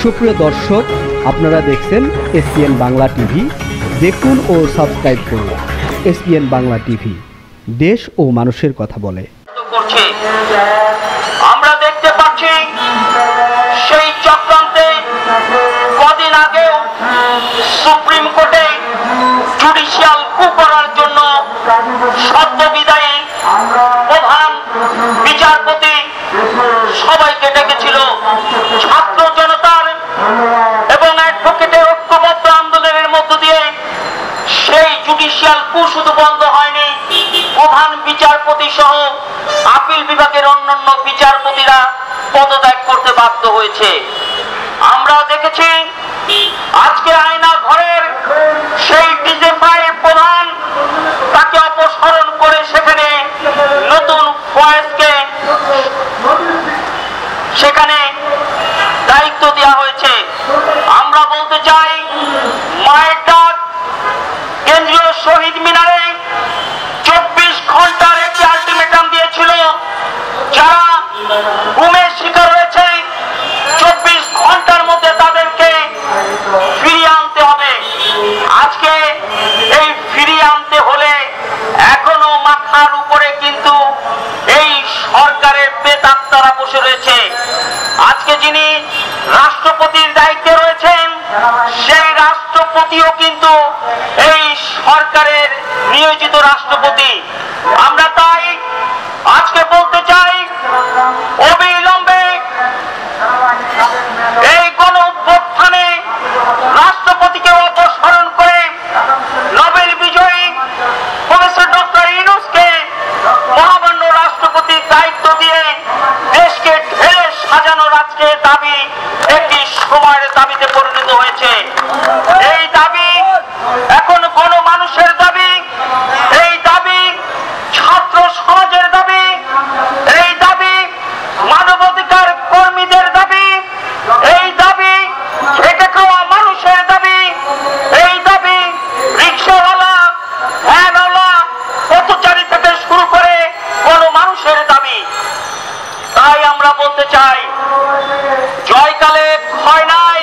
সুপ্রিয় দর্শক, আপনারা দেখছেন এসপিএন বাংলা টিভি। দেখুন ও সাবস্ক্রাইব করুন এসপিএন বাংলা টিভি, দেশ ও মানুষের কথা বলে। আমরা দেখতে পাচ্ছি সেই চক্রান্তে কদিন আগেও সুপ্রিম কোর্টে জুডিশিয়াল কু করার জন্য সদ্য বিদায়ী প্রধান বিচারপতি সবাইকে ডেকেছিল। ছাত্র জনতার এবং অ্যাডভোকেটের ঐক্যবদ্ধ আন্দোলনের মধ্য দিয়ে সেই জুডিশিয়াল কু শুধু বন্ধ হয়নি, প্রধান বিচারপতি সহ আপিল বিভাগের অন্যান্য বিচারপতিরা পদত্যাগ করতে বাধ্য হয়েছে। আমরা দেখেছি আজকে আয়না ঘরের সেই ডিজিএফআই প্রধান, তাকে অপসারণ করে সেখানে নতুন ফয়েজকে সেখানে দায়িত্ব দেওয়া হয়েছে। আমরা বলতে চাই, মায়ের ডাক কেন্দ্রীয় শহীদ মিনারে 24 ঘন্টার একটি আলটিমেটাম দিয়েছিল। যারা গুমের শিকার হয়েছে 24 ঘন্টার মধ্যে তাদেরকে ফিরিয়ে আনতে হবে। আজকে এই ফিরিয়ে আনতে হলে এখনো মাথার উপরে কিন্তু এই সরকারের প্রেতাত্মারা বসে রয়েছে। আজকে যিনি রাষ্ট্রপতির দায়িত্বে রয়েছেন সেই রাষ্ট্রপতিও কিন্তু এই সরকারের নিয়োজিত রাষ্ট্রপতি। আমরা তাই আজকে বলতে চাই, অবিলম্বে এই গণ অভ্যুত্থানে রাষ্ট্রপতিকে অপসারণ করে নোবেল বিজয়ী প্রফেসর ডক্টর ইউনূসকে মহামান্য রাষ্ট্রপতির দায়িত্ব দিয়ে দেশকে ঢেলে সাজানোর আজকে দাবি একটি সময়ের দাবিতে পরিণত হয়েছে। এই দাবি এখন গণমানুষের দাবি, এই দাবি ছাত্র সমাজের দাবি, এই দাবি মানবাধিকার কর্মীদের দাবি, এই দাবি খেটে খাওয়া মানুষের দাবি, এই দাবি রিক্সাওয়ালা, ভ্যানওয়ালা, পথচারী থেকে শুরু করে গণমানুষের দাবি। তাই আমরা বলতে চাই, জয়কালে ক্ষয় নাই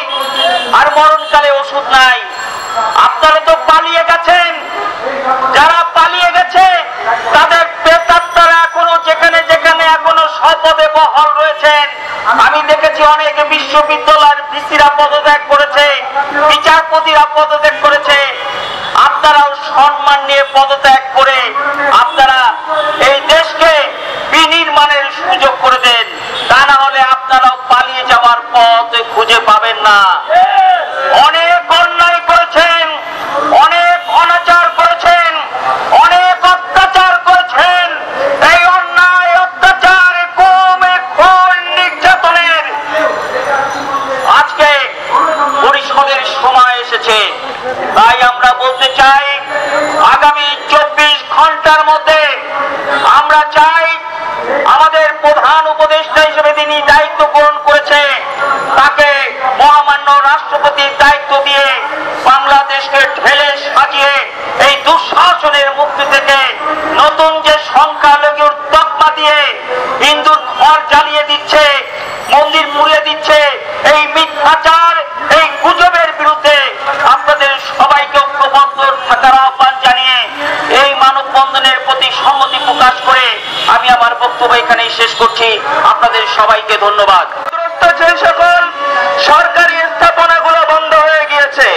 আর মরণকালে ওষুধ নাই। আপনারা তো পালিয়ে গেছেন, যারা পালিয়ে গেছে তাদের প্রেতাত্মারা এখনো যেখানে যেখানে এখনো স্বপদে বহাল রয়েছেন। আমি দেখেছি অনেক বিশ্ববিদ্যালয়ের ভিসিরা পদত্যাগ করেছে, বিচারপতিরা পদত্যাগ করেছে। আপনারাও সম্মান নিয়ে পদত্যাগ করে আপনারা এই দেশকে বিনির্মাণের সুযোগ করে দেন, তা না হলে আপনারাও পালিয়ে যাওয়ার পথ খুঁজে পাবেন না। অনেক অন্যায় করেছেন, অনেক অনাচার করেছেন, অনেক অত্যাচার করেছেন। এই অন্যায়, অত্যাচার, গুম, খুন, নির্যাতনের আজকে পরিশোধের সময় এসেছে। তাই আমরা বলতে চাই, আগামী 24 ঘন্টার মধ্যে আমরা চাই আমাদের প্রধান উপদেষ্টা হিসেবে তিনি দায়িত্ব গ্রহণ করেছে, তাকে মহামান্য রাষ্ট্রপতির দায়িত্ব দিয়ে বাংলাদেশকে ঢেলে সাজিয়ে এই দুঃশাসনের মুক্তি থেকে নতুন যে সংখ্যালঘুর তকমা দিয়ে হিন্দুর ঘর জ্বালিয়ে দিচ্ছে, মন্দির পুড়িয়ে দিচ্ছে, এই মিথ্যাচার, এই গুজবের বিরুদ্ধে আপনাদের সবাইকে ঐক্যবদ্ধ থাকার আহ্বান জানিয়ে এই মানববন্ধনের প্রতি সম্মতি প্রকাশ করে আমি আমার বক্তব্য এখানেই শেষ করছি। আপনাদের সবাইকে ধন্যবাদ। যে সকল সরকারি স্থাপনাগুলো বন্ধ হয়ে গিয়েছে,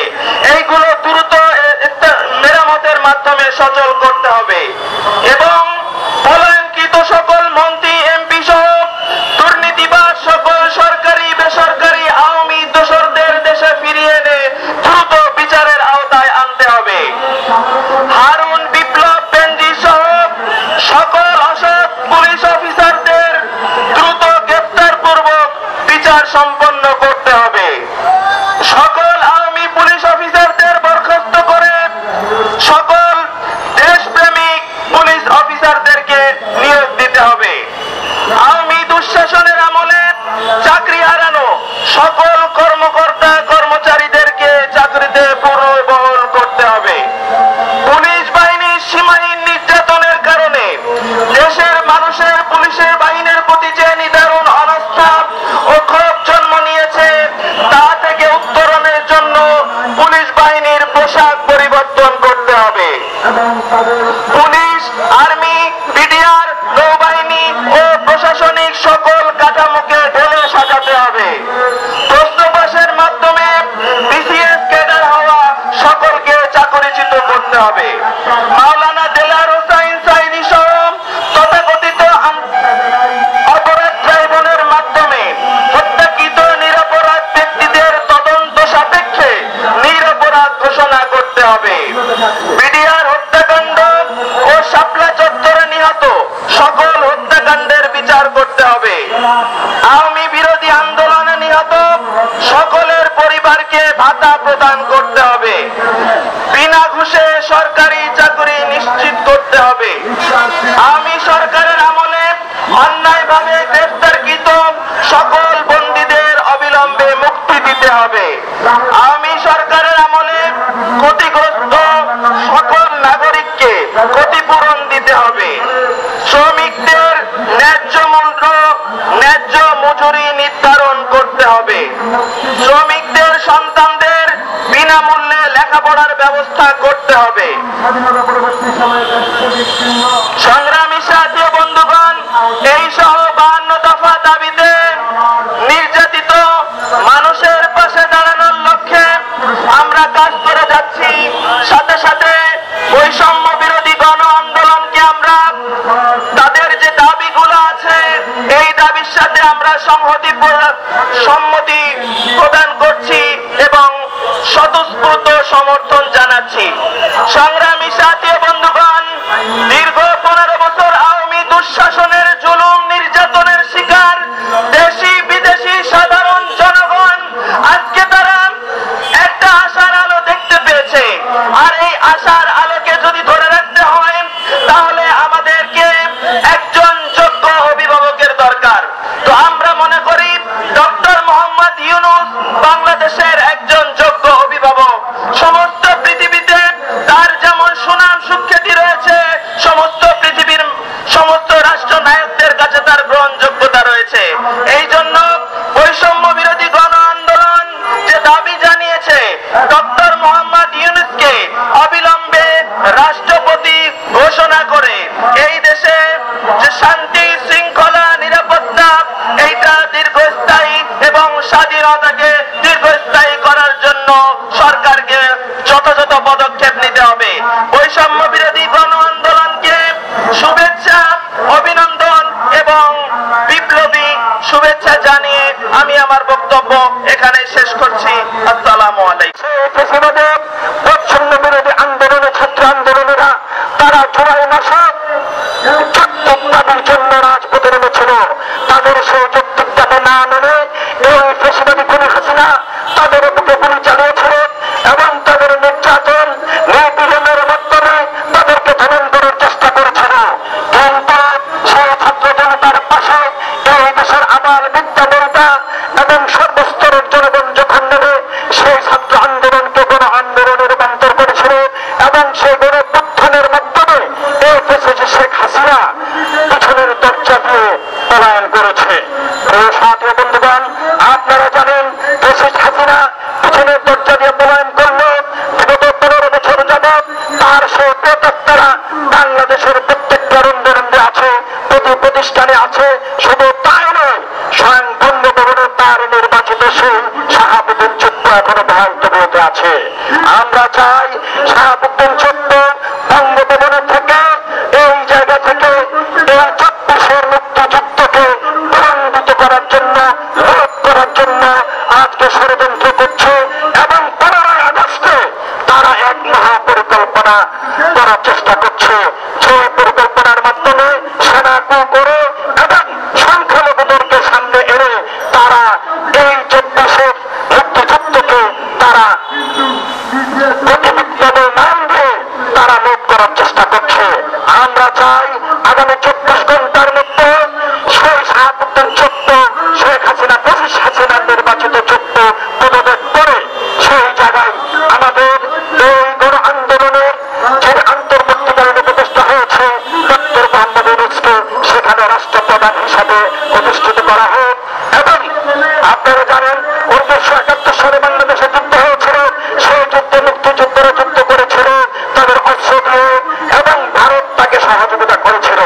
এইগুলো দ্রুত মেরামতের মাধ্যমে সচল করতে হবে এবং পলায়নকৃত সকল মন্ত্রী, এমপি সহ দুর্নীতিবাজ সকল সরকারি বেসরকারি আওয়ামী দোসরদের দেশে ফিরিয়ে এনে দ্রুত বিচারের আওতায় আনতে হবে। হারুন বিপ্লব বেনজি সহ সকল অসৎ পুলিশ অফিসারদের দ্রুত গ্রেফতার পূর্বক বিচার সম্পন্ন করতে হবে। সকল আওয়ামী পুলিশ অফিসারদের বরখাস্ত করে সকল দেশপ্রেমিক পুলিশ অফিসারদেরকে নিয়োগ দিতে হবে। আওয়ামী দুঃশাসনের আমলে চাকরি হারানো সকল কর্মকর্তা কর্মচারীদেরকে চাকরিতে পুনর্বহাল করতে হবে। পুলিশ বাহিনীর সীমাহীন নির্যাতনের কারণে দেশের মানুষের পুলিশের বাহিনীর প্রতি যে নিদারুণ অনাস্থা হবে। প্রশ্ন ফাঁসের মাধ্যমে বিসিএস ক্যাডার হওয়া সকলকে চাকরিচ্যুত করতে হবে। মাওলানা দেলার হোসাইন সাইদি সহ তথাকথিত অপরাধ ট্রাইব্যুনালের মাধ্যমে হত্যাকৃত নিরপরাধ ব্যক্তিদের তদন্ত সাপেক্ষে নিরপরাধ ঘোষণা করতে হবে। বিডিআর হত্যাকাণ্ড ও শাপলা চত্বরে নিহত সকল হত্যাকাণ্ডের বিচার করতে হবে। আওয়ামী বিরোধী আন্দোলনে নিহত সকলের পরিবারকে ভাতা প্রদান করতে হবে। বিনা ঘুষে সরকারি চাকরি নিশ্চিত করতে হবে। আওয়ামী সরকারের আমলে অন্যায়ভাবে গ্রেফতারকৃত সকল বন্দীদের অবিলম্বে মুক্তি দিতে হবে। আওয়ামী সরকারের আমলে ক্ষতিগ্রস্ত সকল নাগরিককে ক্ষতিপূরণ দিতে হবে। শ্রমিকদের ন্যায্য মূল্য ন্যায্য মজুরি নির্ধারণ করতে হবে। শ্রমিকদের সন্তানদের বিনামূল্যে লেখাপড়ার ব্যবস্থা করতে হবে। সংগ্রামী সাথী বন্ধুগণ, এই সহ 52 দফা দাবিতে নির্যাতিত মানুষের পাশে দাঁড়ানোর লক্ষ্যে আমরা কাজ করে যাচ্ছি। সাথে সাথে বৈষম্য বিরোধী গণ আন্দোলনকে আমরা তাদের যে দাবিগুলো আছে এই দাবির সাথে আমরা সম্মতি প্রদান করছি এবং স্বতঃস্ফূর্ত সমর্থন জানাচ্ছি। সংগ্রামী সাথী বন্ধুগণ, দীর্ঘ 15 বছর আওয়ামী দুঃশাসনের জুলুম নির্যাতনের শিকার দেশি বিদেশি সাধারণ জনগণ আজকে তারা একটা আশার আলো দেখতে পেয়েছে। আর এই আশার আলোকে যদি ধরে রাখতে হয় তাহলে আমাদেরকে একজন যোগ্য অভিভাবকের দরকার। তো আমরা মনে করি ডক্টর মোহাম্মদ ইউনূস বাংলাদেশের একজন যোগ্য অভিভাবক। সমস্ত পৃথিবীতে তার যেমন সুনাম সুখ্যাতি রয়েছে, সমস্ত পৃথিবীর সমস্ত রাষ্ট্রনায়কদের কাছে তার গ্রহণযোগ্যতা রয়েছে। এই জন্য বৈষম্য বিরোধী গণ আন্দোলন যে দাবি জানিয়েছে ডক্টর মোহাম্মদ ইউনূসকে অবিলম্বে রাষ্ট্রপতি ঘোষণা করে এই দেশে যে শান্তি শৃঙ্খলা নিরাপত্তা এইটা দীর্ঘস্থায়ী এবং স্বাধীনতাকে দীর্ঘস্থায়ী করার জন্য সরকারকে যথাযথ পদক্ষেপ নিতে হবে। বৈষম্য বিরোধী গণ আন্দোলনকে শুভেচ্ছা অভিনন্দন এবং বিপ্লবী শুভেচ্ছা জানিয়ে আমি আমার বক্তব্য এখানে শেষ করছি। আসসালামু আলাইকুম। বৈষম্য বিরোধী আন্দোলনের ছাত্র আন্দোলনেরা তারা জুলাই মাসে যৌক্তিক দাবির জন্য রাজপথে নেমেছিল। তাদের সেই যৌক্তিক দাবি না মেনে এই ফ্যাসিবাদী খুনি হাসিনা তাদের বুকে গুলি চালিয়েছিল এবং তাদের নির্যাতন নিপীড়নের মাধ্যমে তাদেরকে দমন করার চেষ্টা করেছিল। কিন্তু সেই ছাত্র জনতার পাশে এই দেশের আবাল বৃদ্ধা বনিতা এবং সর্বস্তরের জনগণ যখন নেমে সেই ছাত্র আন্দোলনকে গণ আন্দোলনে রূপান্তর করেছিল এবং সেই গণঅভ্যুত্থানের মাধ্যমে এই দেশে শেখ হাসিনা পিছনের দরজা দিয়ে পলায়ন করেছে। প্রিয় সাথী বন্ধুগণ, আপনারা জানেন শেখ হাসিনা পিছনের দরজা দিয়ে পলায়ন করলো। বিগত 15 বছর যাবৎ তার সেই প্রত্যেকটা বাংলাদেশের প্রত্যেকটা রন্ধে আছে, প্রতি প্রতিষ্ঠানে আছে। শুধু তাই নয়, স্বয়ং বঙ্গভবনে তার নির্বাচিত সেই শাহাবুদ্দিন ছোট্ট এখনো বহালতবিয়তে আছে। আমরা চাই শাহাবুদ্দিন ছোট্ট বঙ্গভবনে থেকে এই জায়গা থেকে এই 24-এর মুক্তিযুদ্ধকে ত্বরান্বিত করার জন্য রোধ করার জন্য আজকে ষড়যন্ত্র করছে এবং 15ই আগস্টে তারা এক মহাপরিকল্পনা করার চেষ্টা করছে। সেই পরিকল্পনার মাধ্যমে সেনা কু করে এবং সংখ্যালঘুদেরকে সামনে এনে তারা এই 24-এর মুক্তিযুদ্ধকে তারা প্রতিবিপ্লবে নাম দিয়ে তারা লোপ করার চেষ্টা করছে। আমরা চাই আগামী 24 ঘন্টার মধ্যে সেই শাহাবুদ্দিন ছোট্ট শেখ হাসিনা 25 হাসিনার নির্বাচিত ছোট্ট পদত্যাগ করে সেই জায়গায় আমাদের এই গণ আন্দোলনের যে অন্তর্বর্তীকালীন উপদেষ্টা হয়েছে ডক্টর মোহাম্মদ ইউনূসকে সেখানে রাষ্ট্রপ্রধান হিসাবে প্রতিষ্ঠিত করা হোক। এবং আপনারা জানেন 1971 সালে বাংলাদেশে যুদ্ধ হয়েছিল, সেই যুদ্ধে মুক্তিযোদ্ধারা যুদ্ধ করেছিল তাদের অস্ত্র দিয়ে এবং ভারত তাকে সহযোগিতা করেছিল।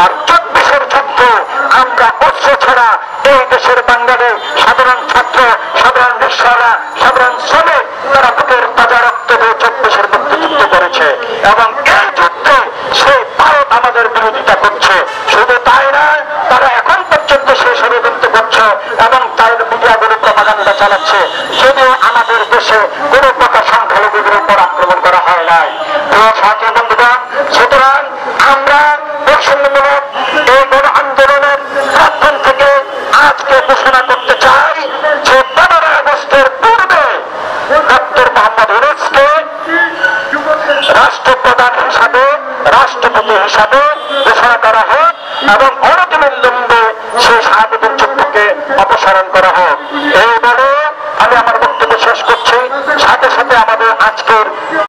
আর 24-এর যুদ্ধ আমরা অস্ত্র যারা এই দেশের বাঙালি সাধারণ ছাত্র, সাধারণ রিকশাওয়ালা, সাধারণ শ্রমিক, তারা বুকের তাজা রক্ত দিয়ে 24-এর মুক্তিযুদ্ধ করেছে এবং এই যুদ্ধে সেই ভারত আমাদের বিরোধিতা করছে। শুধু তাই না, তারা এখন পর্যন্ত সেই ষড়যন্ত্র করছে এবং তাদের মিডিয়াগুলো প্রপাগান্ডা চালাচ্ছে, যদিও আমাদের দেশে কোনো প্রকার সংখ্যালঘুদের উপর আক্রমণ করা হয় নাই। সাথী বন্ধুগণ, সুতরাং আমরা বৈষম্যমূলক এই গণ আন্দোলনের প্রাক্তন থেকে আজকে ঘোষণা করতে চাই যে 15 আগস্টের পূর্বে ডক্টর মোহাম্মদ ইউনূসকে রাষ্ট্রপ্রধান হিসাবে, রাষ্ট্রপতি হিসাবে ঘোষণা করা হোক এবং অনতিবিলম্বে সেই শাহাদাতের চুক্তিকে অপসারণ করা হোক।